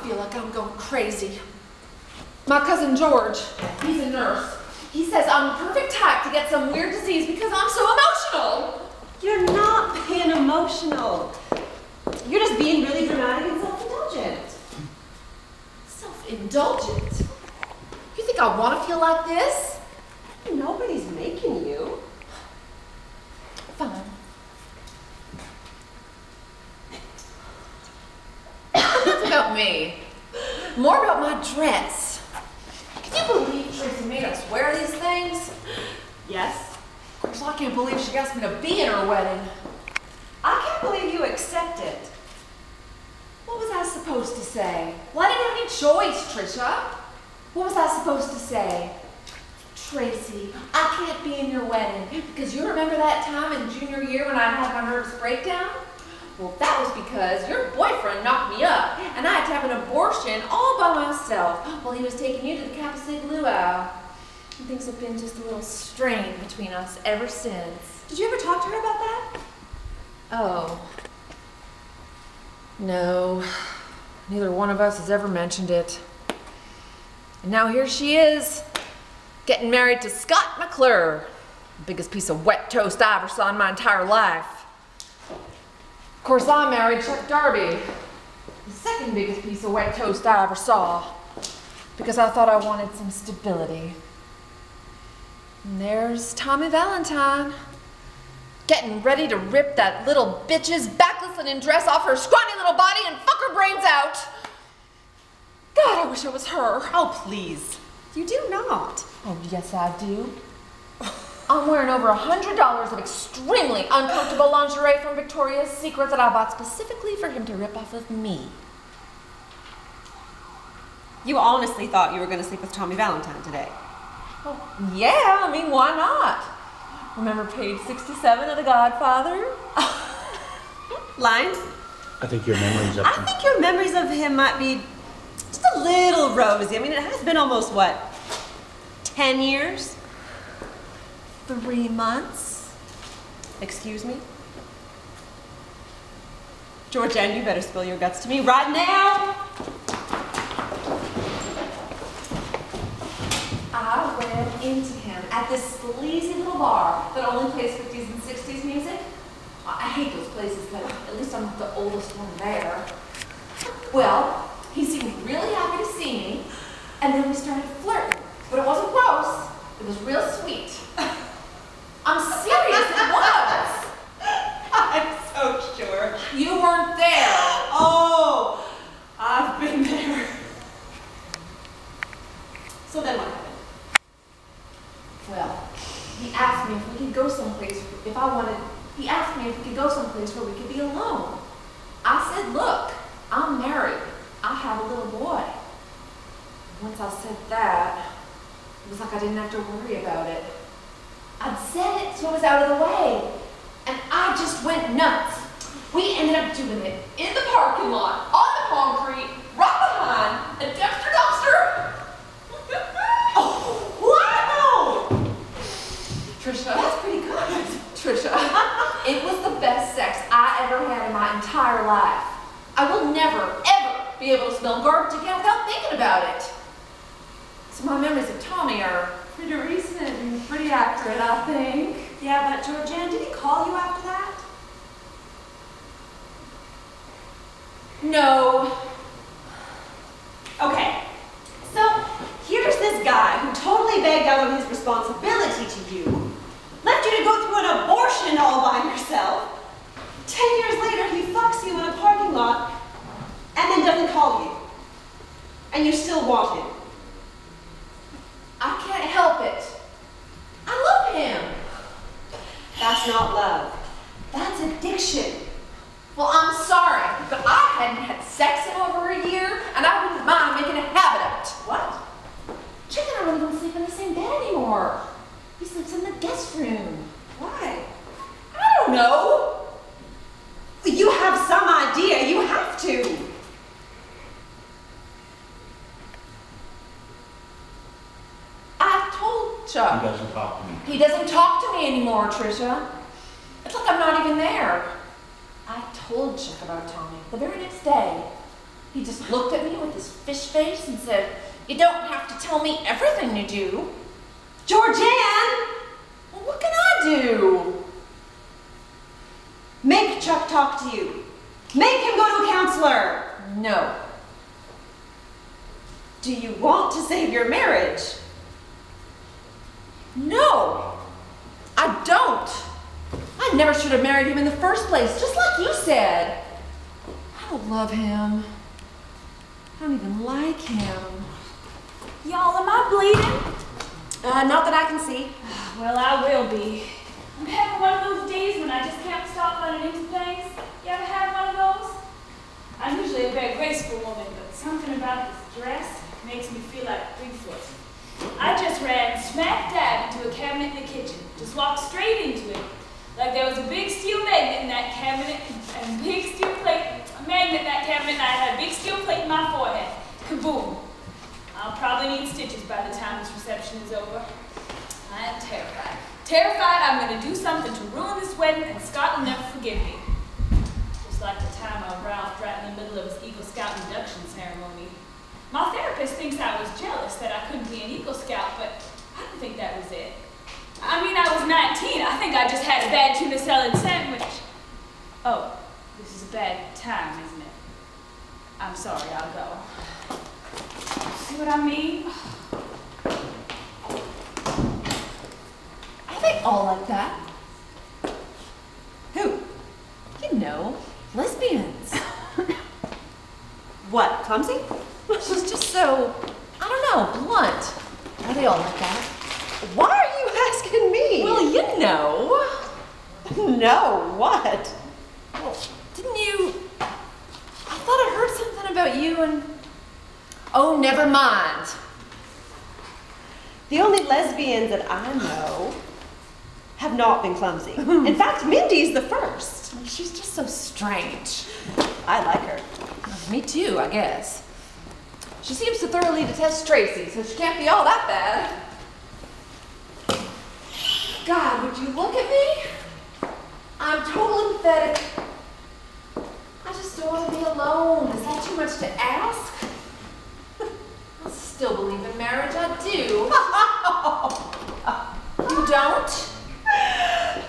feel like I'm going crazy. My cousin George, he's a nurse. He says I'm the perfect type to get some weird disease because I'm so emotional. You're not being emotional. You're just being really dramatic and self-indulgent. Self-indulgent? You think I want to feel like this? Nobody's making you. Fine. Enough about me. More about my dress. Can you believe Tracy made us wear these things? Yes. Of course, I can't believe she asked me to be in her wedding. I can't believe you accepted. What was I supposed to say? Well, I didn't have any choice, Trisha. What was I supposed to say? Tracy, I can't be in your wedding because you remember that time in junior year when I had my nervous breakdown? Well, that was because your boyfriend knocked me up and I had to have an abortion all by myself while he was taking you to the Kappa Sig Luau. And things have been just a little strained between us ever since. Did you ever talk to her about that? Oh. No. Neither one of us has ever mentioned it. And now here she is, getting married to Scott McClure, the biggest piece of wet toast I ever saw in my entire life. Of course, I married Chuck Darby, the second biggest piece of wet toast I ever saw, because I thought I wanted some stability. And there's Tommy Valentine, getting ready to rip that little bitch's backless linen dress off her scrawny little body and fuck her brains out. God, I wish I was her. Oh, please. You do not. Oh, yes, I do. I'm wearing over $100 of extremely uncomfortable lingerie from Victoria's Secret that I bought specifically for him to rip off of me. You honestly thought you were going to sleep with Tommy Valentine today? Oh, yeah, I mean, why not? Remember page 67 of The Godfather? Lines? I think your memories of him. I think your memories of him might be just a little rosy. I mean, it has been almost, what, 10 years? 3 months? Excuse me? Georgeanne, you better spill your guts to me right now! I ran into him at this sleazy little bar that only plays 50s and 60s music. I hate those places, but at least I'm the oldest one there. Well, he seemed really happy to see me, and then we started flirting. But it wasn't gross, it was real sweet. I'm serious, it was! I'm so sure. You weren't there. Oh, I've been there. So then what happened? Well, he asked me if we could go someplace, he asked me if we could go someplace where we could be alone. I said, look, I'm married. I have a little boy. Once I said that, it was like I didn't have to worry about it. I'd said it so it was out of the way. And I just went nuts. We ended up doing it in the parking lot, on the concrete, right behind a dumpster. Oh, wow! Trisha, that's pretty good. Trisha, it was the best sex I ever had in my entire life. I will never, ever be able to smell garbage again without thinking about it. So my memories of Tommy are pretty recent and pretty accurate, I think. Yeah, but Georgeanne, did he call you after that? No. Okay, so here's this guy who totally bagged out on his responsibility to you, left you to go through an abortion all by yourself. 10 years later, he fucks you in a parking lot and then doesn't call you. And you still want him. I can't help it. I love him. That's not love. That's addiction. Well, I'm sorry, but I hadn't had sex in over a year, and I wouldn't mind making a habit of it. What? Chick and I really don't sleep in the same bed anymore. He sleeps in the guest room. Why? I don't know. You have some idea. You have to. I told Chuck. He doesn't talk to me. He doesn't talk to me anymore, Trisha. It's like I'm not even there. I told Chuck about Tommy the very next day. He just looked at me with his fish face and said, "You don't have to tell me everything you do." Georgeanne! Well, what can I do? Make Chuck talk to you. Make him go to a counselor. No. Do you want to save your marriage? No, I don't. I never should have married him in the first place, just like you said. I don't love him. I don't even like him. Y'all, am I bleeding? Not that I can see. Well, I will be. I'm having one of those days when I just can't stop running into things. You ever had one of those? I'm usually a very graceful woman, but something about this dress makes me feel like Bigfoot. I just ran smack dab into a cabinet in the kitchen. Just walked straight into it. Like there was a big steel magnet in that cabinet and a big steel plate, a magnet in that cabinet, and I had a big steel plate in my forehead. Kaboom. I'll probably need stitches by the time this reception is over. I am terrified. Terrified I'm going to do something to ruin this wedding and Scott will never forgive me. Just like the time I Ralphed right in the middle of his Eagle Scout induction ceremony. My therapist thinks I was jealous that I couldn't be an Eagle Scout, but I don't think that was it. I mean, I was 19. I think I just had a bad tuna salad sandwich. Oh, this is a bad time, isn't it? I'm sorry, I'll go. See what I mean? Are they all like that? Who? You know, lesbians. What, clumsy? She's just so, I don't know, blunt. Are they all like that? Why are you asking me? Well, you know. No, what? Well, didn't you? I thought I heard something about you and. Oh, never mind. The only lesbians that I know have not been clumsy. In fact, Mindy's the first. She's just so strange. I like her. Me too, I guess. She seems to thoroughly detest Tracy, so she can't be all that bad. God, would you look at me? I'm totally pathetic. I just don't want to be alone. Is that too much to ask? I still believe in marriage. I do. You don't?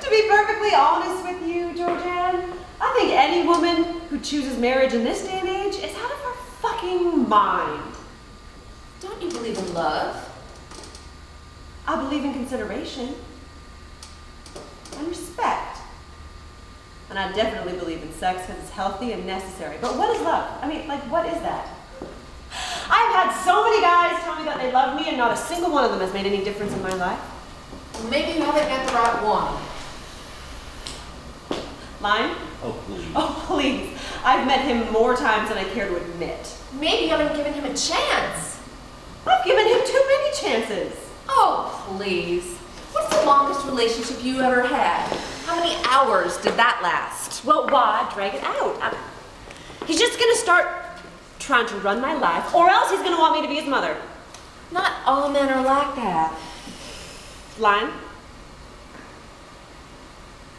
To be perfectly honest with you, Georgeanne, I think any woman who chooses marriage in this day and age is out of her fucking mind. Don't you believe in love? I believe in consideration and respect. And I definitely believe in sex because it's healthy and necessary. But what is love? I mean, like, what is that? I've had so many guys tell me that they love me and not a single one of them has made any difference in my life. Well, maybe you haven't met the right one. Mine? Oh, please. Oh, please. I've met him more times than I care to admit. Maybe you haven't given him a chance. I've given him too many chances. Oh, please. What's the longest relationship you ever had? How many hours did that last? Well, why drag it out? He's just gonna start trying to run my life, or else he's gonna want me to be his mother. Not all men are like that. Line?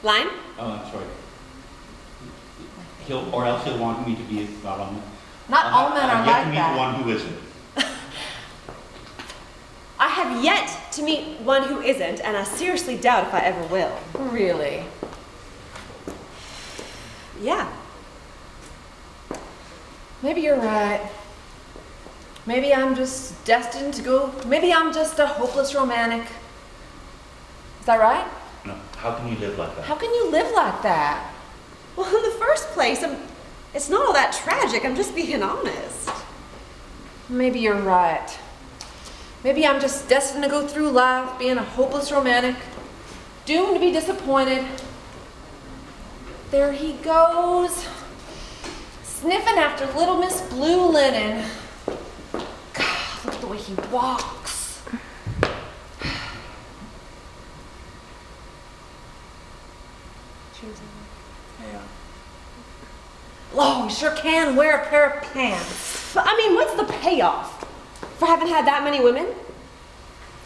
Line? Oh, I'm sorry. Or else he'll want me to be not on. Not all men are I've like yet to meet that. one who isn't. I have yet to meet one who isn't, and I seriously doubt if I ever will. Really? Yeah. Maybe you're right. Maybe I'm just destined to go. Maybe I'm just a hopeless romantic. Is that right? No, how can you live like that? How can you live like that? Well, in the first place, it's not all that tragic. I'm just being honest. Maybe you're right. Maybe I'm just destined to go through life being a hopeless romantic, doomed to be disappointed. There he goes, sniffing after little Miss Blue Linen. God, look at the way he walks. Oh, he sure can wear a pair of pants. But I mean, what's the payoff for having had that many women?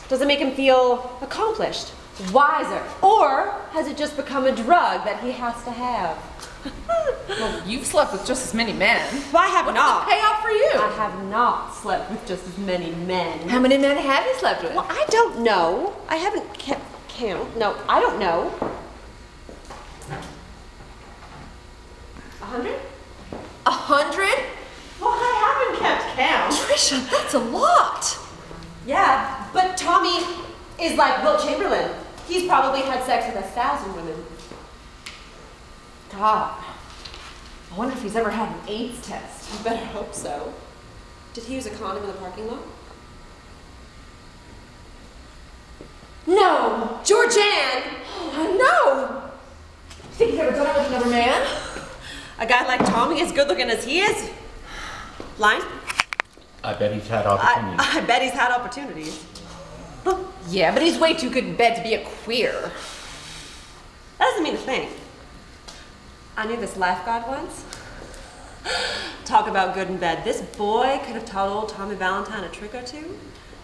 Does it make him feel accomplished, wiser, or has it just become a drug that he has to have? Well, you've slept with just as many men. Well, I have What's not. the payoff for you? I have not slept with just as many men. How many men have you slept with? Well, I don't know. I haven't kept count. No, I don't know. 100? 100? Well, I haven't kept count. Trisha, that's a lot. Yeah, but Tommy is like Wilt Chamberlain. He's probably had sex with 1,000 women. God. I wonder if he's ever had an AIDS test. I better hope so. Did he use a condom in the parking lot? No! Georgeanne! No! You think he's ever done it with another man? A guy like Tommy, as good looking as he is? Line? I bet he's had opportunities. I bet he's had opportunities. Yeah, but he's way too good in bed to be a queer. That doesn't mean a thing. I knew this lifeguard once. Talk about good in bed. This boy could have taught old Tommy Valentine a trick or two.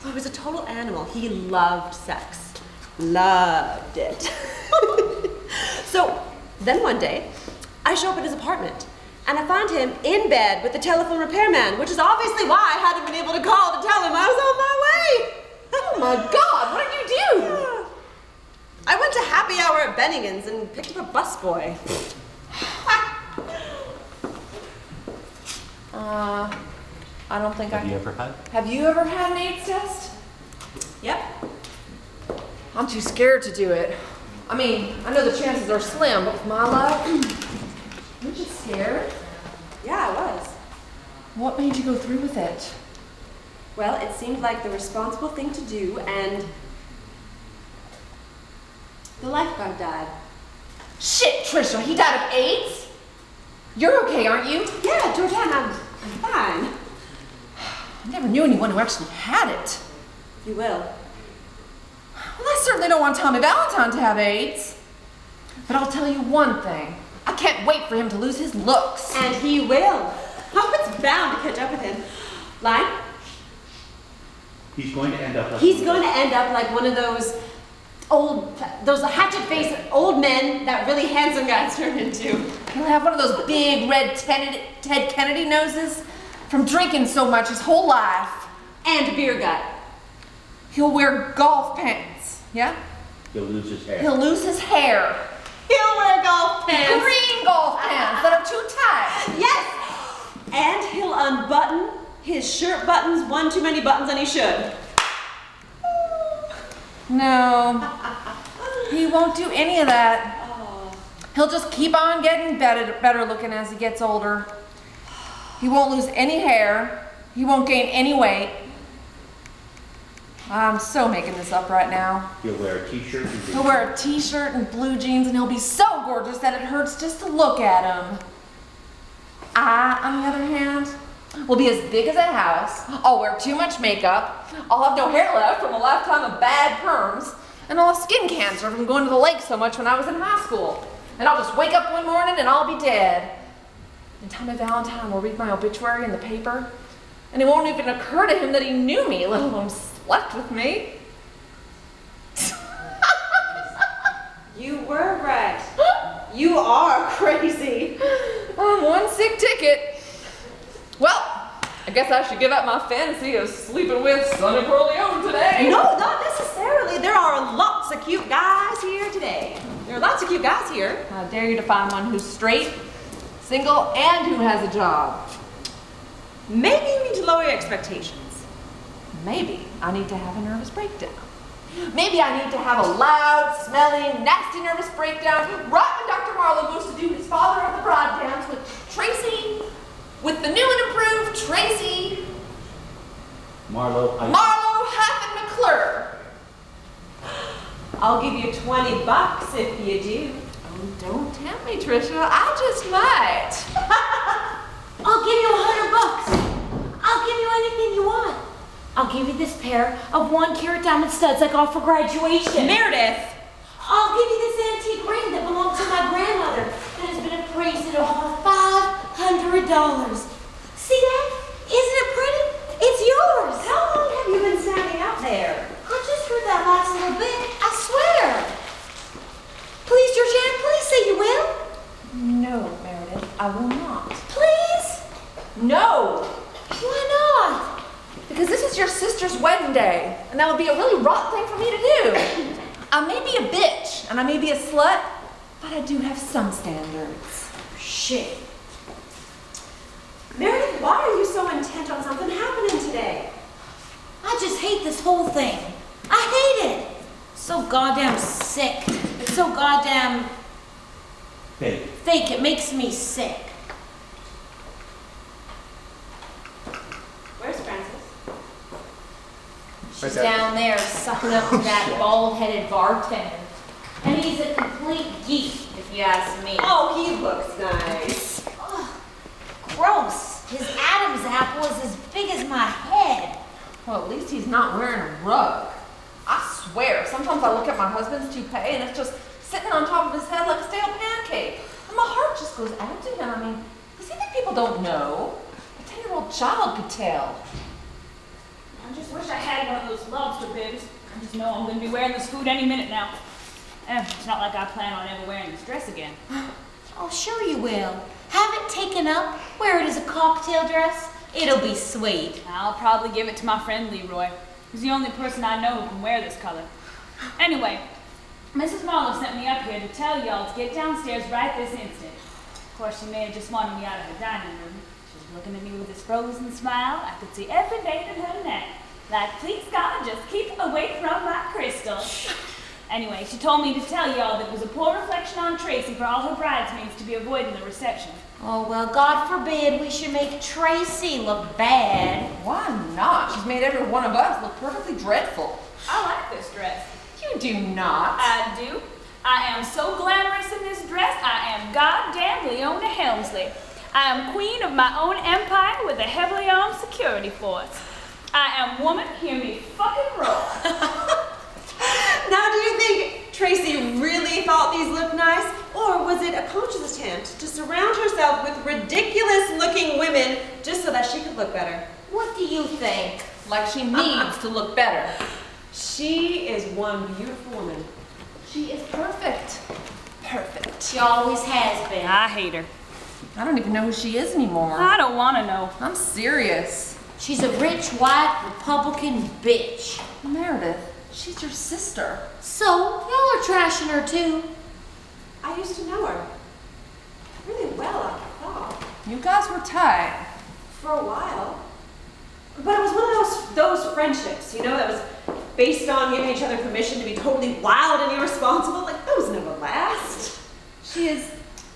He was a total animal. He loved sex. Loved it. So then one day, I show up at his apartment and I find him in bed with the telephone repairman, which is obviously why I hadn't been able to call to tell him I was on my way. Oh my God, what did you do? I went to happy hour at Bennigan's and picked up a busboy. I don't think Have you ever had? Have you ever had an AIDS test? Yep. I'm too scared to do it. I mean, I know the chances are slim, but with my luck, you're just scared. Yeah, I was. What made you go through with it? Well, it seemed like the responsible thing to do, and the lifeguard died. Shit, Trisha, he died of AIDS? You're okay, aren't you? Yeah, Georgeanne, I'm fine. I never knew anyone who actually had it. You will. Well, I certainly don't want Tommy Valentine to have AIDS. But I'll tell you one thing. I can't wait for him to lose his looks. And he will. Oh, it's bound to catch up with him. Line? He's going to end up like He's going to end up like one of those hatchet-faced old men that really handsome guys turn into. He'll have one of those big red Ted Kennedy noses from drinking so much his whole life. And beer gut. He'll wear golf pants, yeah? He'll lose his hair. He'll lose his hair. He'll wear golf pants. Green golf pants that are too tight. Yes! And he'll unbutton his shirt buttons, one too many buttons than he should. No, he won't do any of that. He'll just keep on getting better looking as he gets older. He won't lose any hair. He won't gain any weight. I'm so making this up right now. He'll wear a t-shirt. He'll wear a t-shirt and blue jeans and he'll be so gorgeous that it hurts just to look at him. I, on the other hand, will be as big as a house. I'll wear too much makeup. I'll have no hair left from a lifetime of bad perms. And I'll have skin cancer from going to the lake so much when I was in high school. And I'll just wake up one morning and I'll be dead. And Tommy Valentine will read my obituary in the paper. And it won't even occur to him that he knew me, let alone slept with me. You were right. You are crazy. I'm one sick ticket. Well, I guess I should give up my fantasy of sleeping with Sonny Corleone today. No, not necessarily. There are lots of cute guys here today. There are lots of cute guys here. I dare you to find one who's straight, single, and who has a job. Maybe you need to lower your expectations. Maybe I need to have a nervous breakdown. Maybe I need to have a loud, smelly, nasty nervous breakdown right when Dr. Marlowe goes to do his Father of the Bride dance with Tracy, with the new and improved Tracy Marlowe, Marlowe Haffen McClure. I'll give you $20 if you do. Oh, don't tempt me, Trisha. I just might. I'll give you $100. I'll give you anything you want. I'll give you this pair of 1-carat diamond studs I got for graduation. Meredith! I'll give you this antique ring that belonged to my grandmother that has been appraised at over $500. See that? Isn't it pretty? It's yours. How long have you been standing out there? I just heard that last little bit. I swear. Please, Georgeanne, please say you will. No, Mary. no. Why not? Because this is your sister's wedding day, and that would be a really rotten thing for me to do. I may be a bitch, and I may be a slut, but I do have some standards. Shit. Meredith, why are you so intent on something happening today? I just hate this whole thing. I hate it. So goddamn sick. It's so goddamn Hey, fake. It makes me sick. Where's Francis? She's down there sucking up to that bald-headed bartender. And he's a complete geek, if you ask me. Oh, he looks nice. Ugh, gross. His Adam's apple is as big as my head. Well, at least he's not wearing a rug. I swear, sometimes I look at my husband's toupee and it's just sitting on top of his head like a stale pancake. And my heart just goes out to him. I mean, does he think people don't know? A 10-year-old child could tell. I just wish I had one of those lobster bibs. I just know I'm going to be wearing this food any minute now. It's not like I plan on ever wearing this dress again. Oh, sure you will. Have it taken up, wear it as a cocktail dress. It'll be sweet. I'll probably give it to my friend Leroy. He's the only person I know who can wear this color. Anyway, Mrs. Marlowe sent me up here to tell y'all to get downstairs right this instant. Of course, she may have just wanted me out of her dining room. She was looking at me with this frozen smile. I could see every vein in her neck. Like, please God, just keep away from my crystal. Anyway, she told me to tell y'all that it was a poor reflection on Tracy for all her bridesmaids to be avoiding the reception. Oh, well, God forbid we should make Tracy look bad. Why not? She's made every one of us look perfectly dreadful. I like this dress. You do not. I do. I am so glamorous in this dress, I am goddamn Leona Helmsley. I am queen of my own empire with a heavily armed security force. I am woman, hear me fucking roar. Now, do you think Tracy really thought these looked nice? Or was it a conscious attempt to surround herself with ridiculous-looking women just so that she could look better? What do you think? Like she needs to look better. She is one beautiful woman. She is perfect. Perfect. She always has been. I hate her. I don't even know who she is anymore. I don't want to know. I'm serious. She's a rich, white, Republican bitch. Meredith, she's your sister. So, y'all are trashing her too. I used to know her really well, I thought, You guys were tight. for a while. But it was one of those friendships, you know, that was based on giving each other permission to be totally wild and irresponsible. Like, those never last. She is,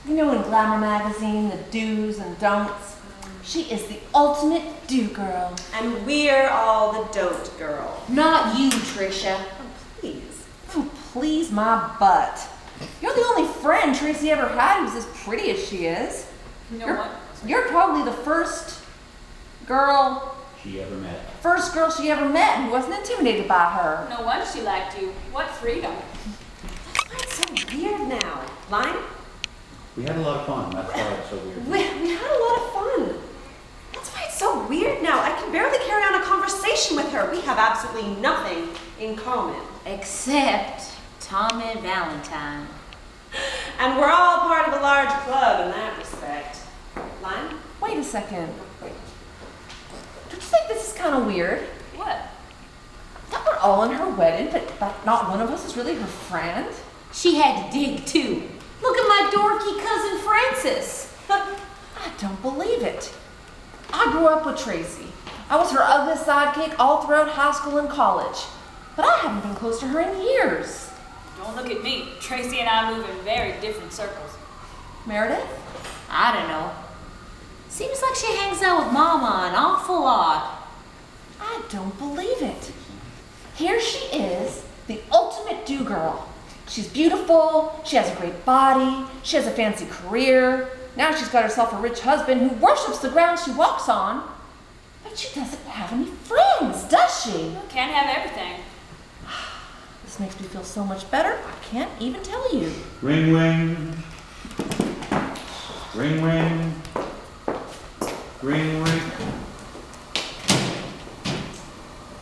you know, in Glamour magazine, the do's and don'ts. She is the ultimate do girl. And we're all the don't girl. Not you, Trisha. Oh, please. Oh, please my butt. You're the only friend Tracy ever had who's as pretty as she is. You know You're- what? You're probably the first girl she ever met. she ever met who wasn't intimidated by her. No wonder she liked you. What freedom. That's why it's so weird now. Line? We had a lot of fun, that's why it's so weird. We had a lot of fun. That's why it's so weird now. I can barely carry on a conversation with her. We have absolutely nothing in common. Except Tommy Valentine. And we're all part of a large club in that respect. Line? Wait a second. Don't you think this is kind of weird? What? That we're all in her wedding, but not one of us is really her friend? She had to dig too. Look at my dorky cousin Frances. I don't believe it. I grew up with Tracy. I was her ugly sidekick all throughout high school and college. But I haven't been close to her in years. Don't look at me. Tracy and I move in very different circles. Meredith? I don't know. Seems like she hangs out with Mama an awful lot. I don't believe it. Here she is, the ultimate do-girl. She's beautiful, she has a great body, she has a fancy career. Now she's got herself a rich husband who worships the ground she walks on. But she doesn't have any friends, does she? Can't have everything. This makes me feel so much better, I can't even tell you. Ring, ring. Ring, ring. Ring, ring.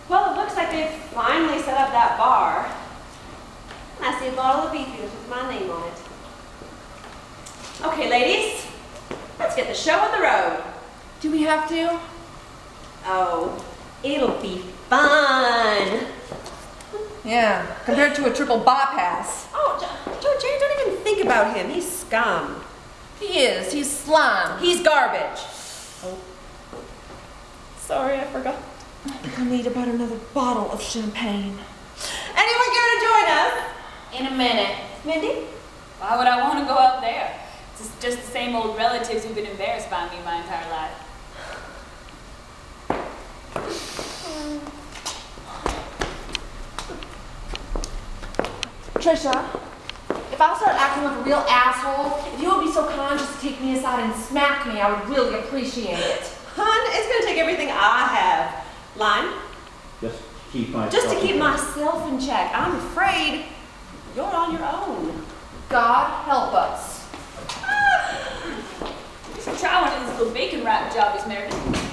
Well, it looks like they've finally set up that bar. And I see a bottle of beefy with my name on it. Okay, ladies, let's get the show on the road. Do we have to? Oh, it'll be fun. Yeah, compared to a triple bypass. Oh, Georgeanne, don't even think about him. He's scum. He is. He's slime. He's garbage. Oh. Sorry, I forgot. I think I need about another bottle of champagne. Anyone care to join us? In a minute. Mindy? Why would I want to go out there? It's just the same old relatives who've been embarrassed by me my entire life. Trisha, if I start acting like a real asshole, if you would be so kind just to take me aside and smack me, I would really appreciate it. Hon, it's gonna take everything I have. Line? Just keep myself. Just to keep in check. myself in check. I'm afraid you're on your own. God help us. You should try one of these little bacon wrap jobbies, Meredith.